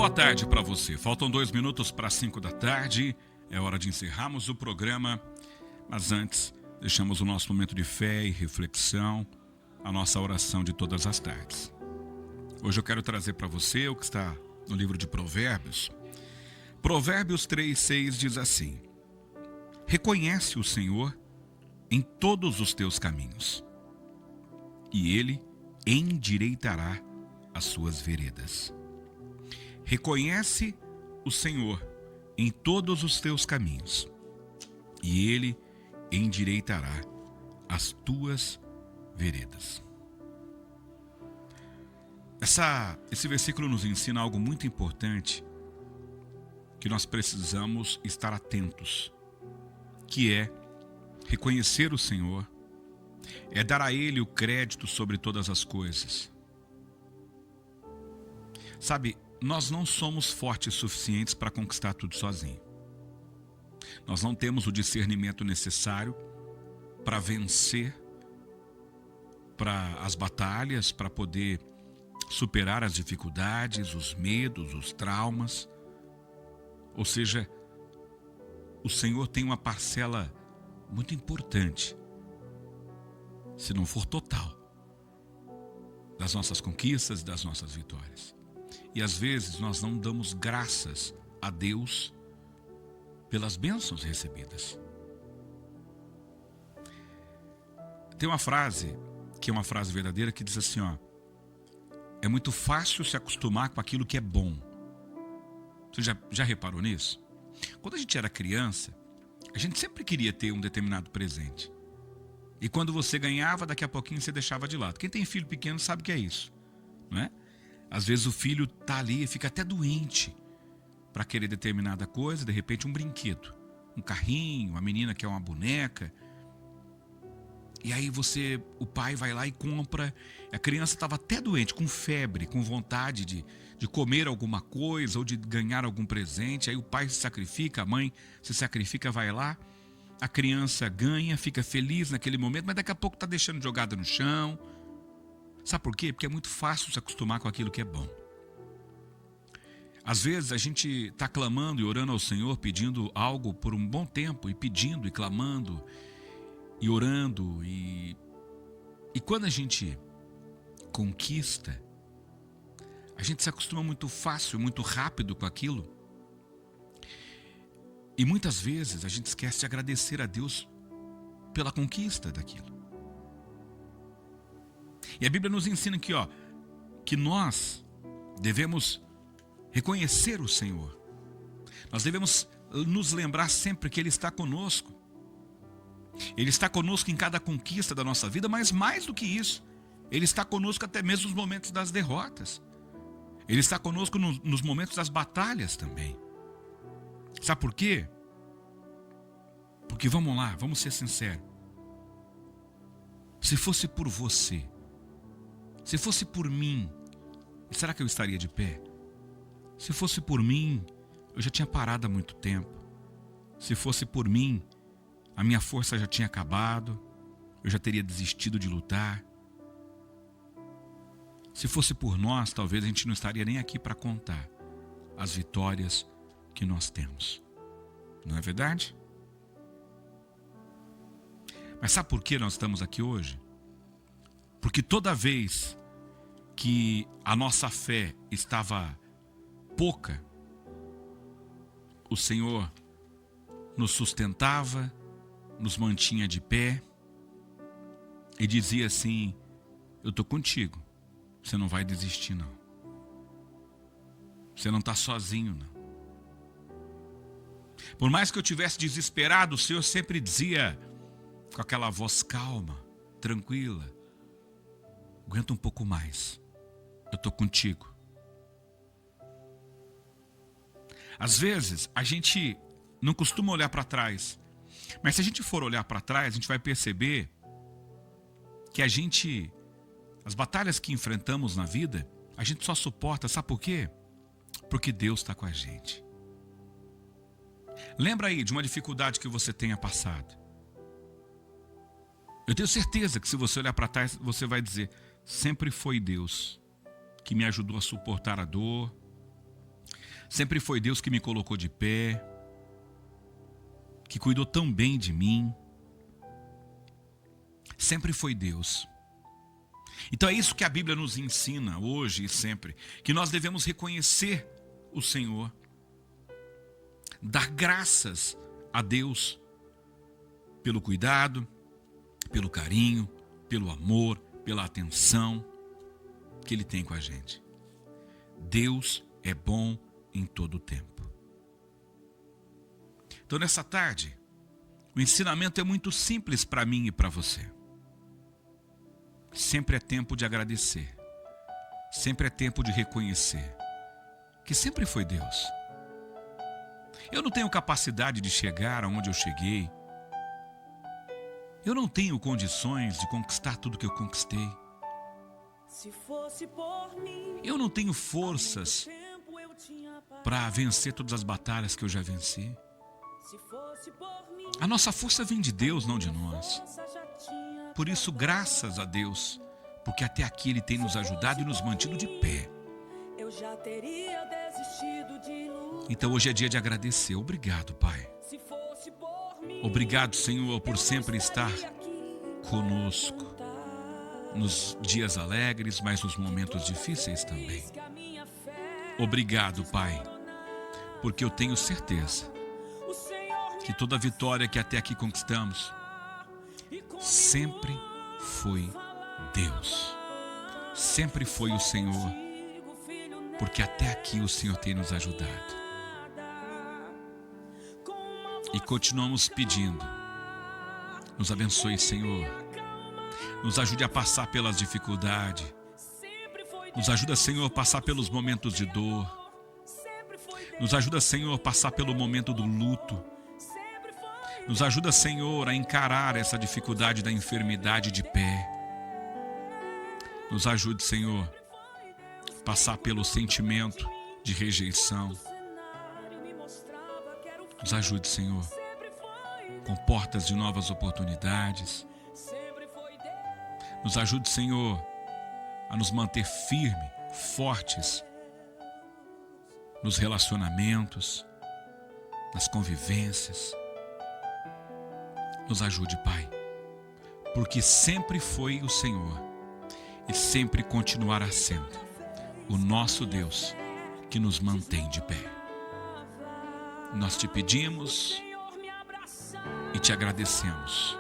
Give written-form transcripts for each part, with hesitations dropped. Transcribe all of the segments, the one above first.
boa tarde para você. Faltam 2 minutos para 5 da tarde. É hora de encerrarmos o programa. Mas antes, deixamos o nosso momento de fé e reflexão, a nossa oração de todas as tardes. Hoje eu quero trazer para você o que está no livro de Provérbios. Provérbios 3:6 diz assim: reconhece o Senhor em todos os teus caminhos, e Ele endireitará as suas veredas. Reconhece o Senhor em todos os teus caminhos, e Ele endireitará as tuas veredas. Esse versículo nos ensina algo muito importante que nós precisamos estar atentos, que é reconhecer o Senhor, é dar a Ele o crédito sobre todas as coisas. Sabe, nós não somos fortes suficientes para conquistar tudo sozinho. Nós não temos o discernimento necessário para vencer para as batalhas, para poder superar as dificuldades, os medos, os traumas. Ou seja, o Senhor tem uma parcela muito importante, se não for total, das nossas conquistas, das nossas vitórias. E às vezes nós não damos graças a Deus pelas bênçãos recebidas. Tem uma frase, que é uma frase verdadeira, que diz assim, ó: é muito fácil se acostumar com aquilo que é bom. Você já reparou nisso? Quando a gente era criança, a gente sempre queria ter um determinado presente. E quando você ganhava, daqui a pouquinho você deixava de lado. Quem tem filho pequeno sabe o que é isso, não é? Às vezes o filho está ali e fica até doente para querer determinada coisa, de repente um brinquedo, um carrinho, a menina quer uma boneca. E aí o pai vai lá e compra. A criança estava até doente, com febre, com vontade de comer alguma coisa ou de ganhar algum presente. Aí o pai se sacrifica, a mãe se sacrifica, vai lá. A criança ganha, fica feliz naquele momento, mas daqui a pouco está deixando jogada no chão. Sabe por quê? Porque é muito fácil se acostumar com aquilo que é bom. Às vezes a gente está clamando e orando ao Senhor, pedindo algo por um bom tempo, e pedindo e clamando e orando, e quando a gente conquista, a gente se acostuma muito fácil, muito rápido com aquilo. E muitas vezes a gente esquece de agradecer a Deus pela conquista daquilo. E a Bíblia nos ensina aqui, ó, que nós devemos reconhecer o Senhor. Nós devemos nos lembrar sempre que Ele está conosco. Ele está conosco em cada conquista da nossa vida, mas mais do que isso, Ele está conosco até mesmo nos momentos das derrotas. Ele está conosco nos momentos das batalhas também. Sabe por quê? Porque vamos lá, vamos ser sinceros. Se fosse por você, se fosse por mim, será que eu estaria de pé? Se fosse por mim, eu já tinha parado há muito tempo. Se fosse por mim, a minha força já tinha acabado, eu já teria desistido de lutar. Se fosse por nós, talvez a gente não estaria nem aqui para contar as vitórias que nós temos. Não é verdade? Mas sabe por que nós estamos aqui hoje? Porque toda vez que a nossa fé estava pouca, o Senhor nos sustentava, nos mantinha de pé e dizia assim: eu estou contigo, você não vai desistir não. Você não está sozinho não. Por mais que eu tivesse desesperado, o Senhor sempre dizia com aquela voz calma, tranquila: aguenta um pouco mais, eu estou contigo. Às vezes a gente não costuma olhar para trás, mas se a gente for olhar para trás, a gente vai perceber que as batalhas que enfrentamos na vida, a gente só suporta, sabe por quê? Porque Deus está com a gente. Lembra aí de uma dificuldade que você tenha passado. Eu tenho certeza que se você olhar para trás, você vai dizer: sempre foi Deus que me ajudou a suportar a dor, Sempre foi Deus que me colocou de pé, que cuidou tão bem de mim. Sempre foi Deus. Então é isso que a Bíblia nos ensina hoje e sempre, que nós devemos reconhecer o Senhor, dar graças a Deus pelo cuidado, pelo carinho, pelo amor, pela atenção que Ele tem com a gente. Deus é bom em todo o tempo. Então nessa tarde, o ensinamento é muito simples para mim e para você. Sempre é tempo de agradecer. Sempre é tempo de reconhecer que sempre foi Deus. Eu não tenho capacidade de chegar aonde eu cheguei. Eu não tenho condições de conquistar tudo que eu conquistei. Eu não tenho forças para vencer todas as batalhas que eu já venci. A nossa força vem de Deus, não de nós. Por isso, graças a Deus, porque até aqui Ele tem nos ajudado e nos mantido de pé. Então hoje é dia de agradecer. Obrigado, Pai. Obrigado, Senhor, por sempre estar conosco nos dias alegres, mas nos momentos difíceis também. Obrigado, Pai, porque eu tenho certeza que toda vitória que até aqui conquistamos sempre foi Deus. Sempre foi o Senhor, porque até aqui o Senhor tem nos ajudado. E continuamos pedindo, nos abençoe, Senhor. Nos ajude a passar pelas dificuldades. Nos ajuda, Senhor, a passar pelos momentos de dor. Nos ajuda, Senhor, a passar pelo momento do luto. Nos ajuda, Senhor, a encarar essa dificuldade da enfermidade de pé. Nos ajude, Senhor, a passar pelo sentimento de rejeição. Nos ajude, Senhor, com portas de novas oportunidades. Nos ajude, Senhor, a nos manter firmes, fortes nos relacionamentos, nas convivências. Nos ajude, Pai, porque sempre foi o Senhor e sempre continuará sendo o nosso Deus que nos mantém de pé. Nós te pedimos e te agradecemos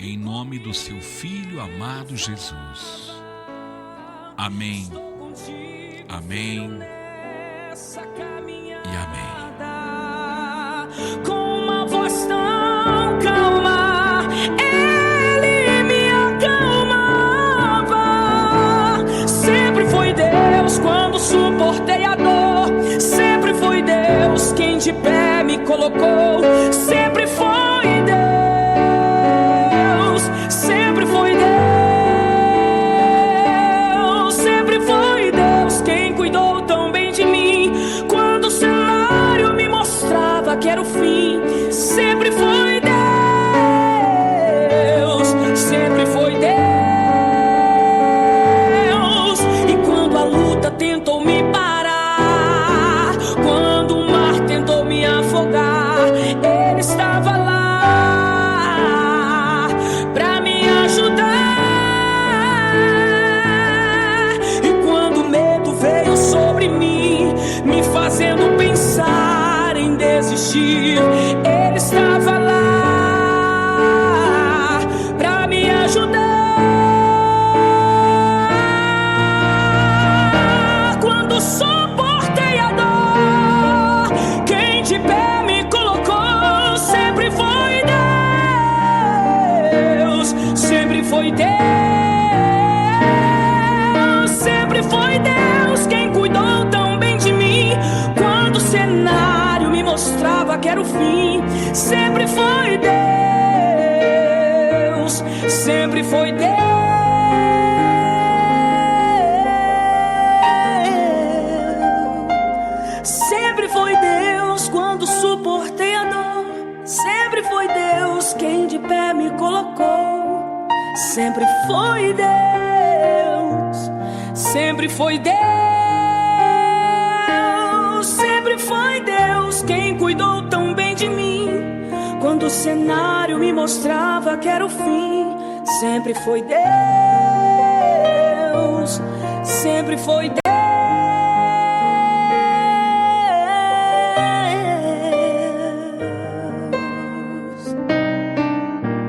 em nome do seu Filho amado Jesus. Amém, amém e amém. Com uma voz tão calma, Ele me acalmava. Sempre foi Deus quando suportei a dor. Sempre foi Deus quem de pé me colocou. Sempre foi Deus. Sempre foi Deus. Sempre foi Deus quem cuidou tão bem de mim. Quando o cenário me mostrava que era o fim, sempre foi Deus. Sempre foi Deus. E quando a luta tentou me parar, quando o mar tentou me afogar, Ele estava lá pra me ajudar. E quando o medo veio sobre mim, me fazendo pensar em desistir, Ele estava lá pra me ajudar. Quando suportei a dor, quem de pé me colocou, sempre foi Deus. Sempre foi Deus. Sempre foi Deus quem cuidou tão bem de mim. Quando o cenário me mostrava que era o fim, sempre foi Deus. Sempre foi Deus. Sempre foi Deus quando suportei a dor. Sempre foi Deus quem de pé me colocou. Sempre foi Deus. Sempre foi Deus. Sempre foi Deus quem cuidou tão bem de mim. Quando o cenário me mostrava que era o fim, sempre foi Deus, sempre foi Deus.